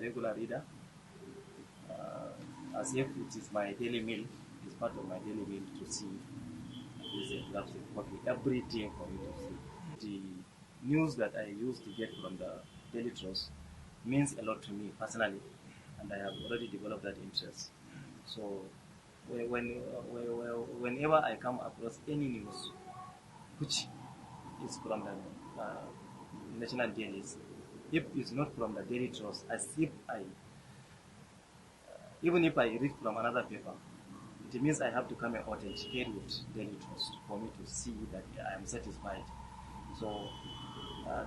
regular reader. As if it is my daily meal, it is part of my daily meal to see this graphic copy every day for me to see. The news that I used to get from the Daily Trust means a lot to me personally, and I have already developed that interest. So whenever I come across any news which is from the national dailies, if it's not from the Daily Trust, as if even if I read from another paper, it means I have to come and authenticate with Daily Trust for me to see that I am satisfied. So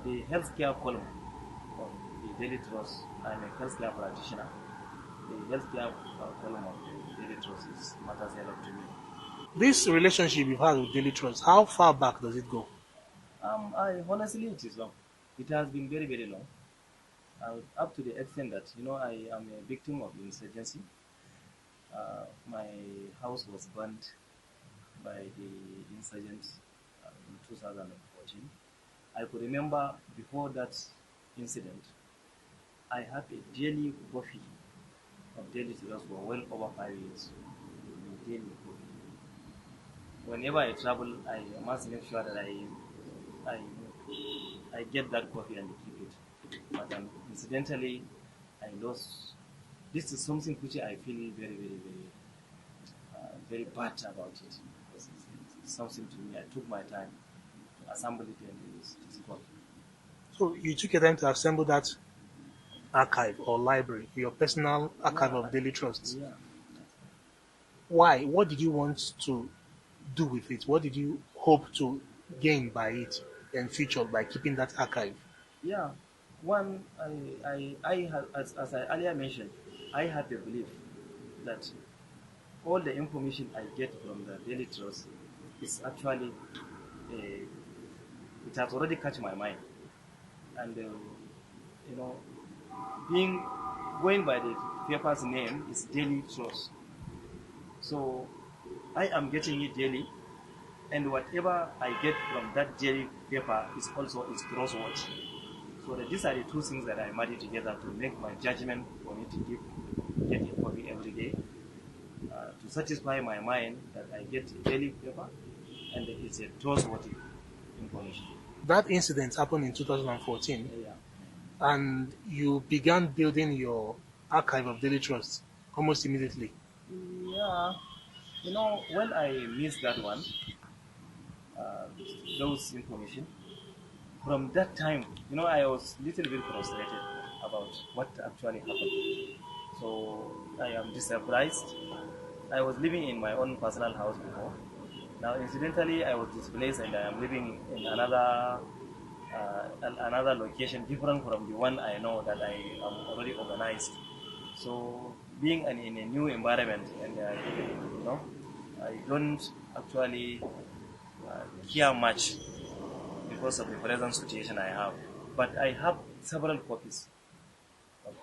the healthcare column of the Daily Trust, I'm a healthcare practitioner. The healthcare column of the Daily Trust matters a lot to me. This relationship you've had with Daily Trust, how far back does it go? I honestly, it is long. It has been very, very long. Up to the extent that I am a victim of insurgency. My house was burnt by the insurgents in 2014. I could remember before that incident, I had a daily coffee of Daily Trust for well over 5 years. A daily coffee. Whenever I travel, I must make sure that I, I get that coffee and keep it. But incidentally, I lost. This is something which I feel very, very, very bad about it. Because it's something to me. I took my time to assemble it and it's gone. So you took your time to assemble that archive or library, your personal archive Yeah, of Daily Trust. yeah, Why? What did you want to do with it? What did you hope to gain by it and future by keeping that archive? yeah. One, I have, as I earlier mentioned, I have a belief that all the information I get from the Daily Trust is actually, it has already catch my mind. And, you know, being going by the paper's name is Daily Trust. So I am getting it daily, and whatever I get from that daily paper is trustworthy. So these are the two things that I marry together to make my judgment for me to get a copy every day, to satisfy my mind that I get a daily paper and it's a trustworthy information. That incident happened in 2014, Yeah. and you began building your archive of Daily Trust almost immediately. Yeah. When I missed that one, uh, those information, from that time, I was little bit frustrated about what actually happened. So I am surprised. I was living in my own personal house before. Now, incidentally, I was displaced and I am living in another location different from the one I know that I am already organized. So being in a new environment and I don't actually care much because of the present situation I have. But I have several copies of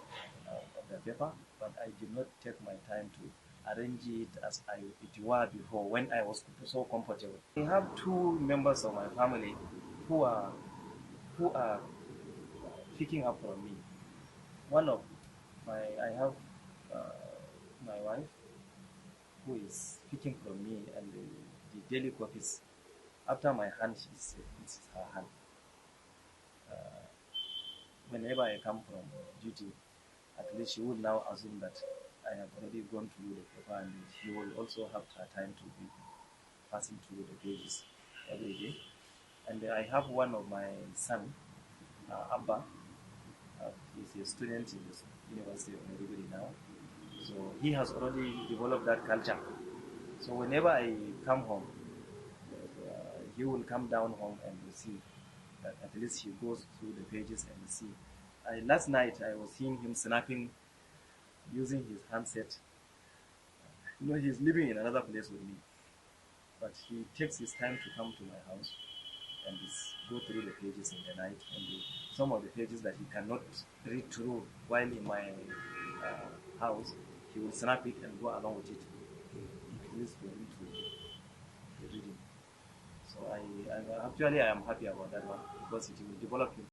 the paper, but I did not take my time to arrange it as it were before when I was so comfortable. I have two members of my family who are who are picking up from me. One of I have my wife who is picking from me, and the daily copies after my hand, it's her hand. Whenever I come from duty, at least she would now assume that I have already gone through the paper, and she will also have her time to be passing through the pages every day. And I have one of my son, Abba. He's a student in the University of Maiduguri now. So he has already developed that culture. So whenever I come home, he will come down home and you see that at least he goes through the pages and see. Last night I was seeing him snapping using his handset. He's living in another place with me, but he takes his time to come to my house and go through the pages in the night, and some of the pages that he cannot read through while in my house, he will snap it and go along with it. At least for him to read it. So I am happy about that one because it will develop him.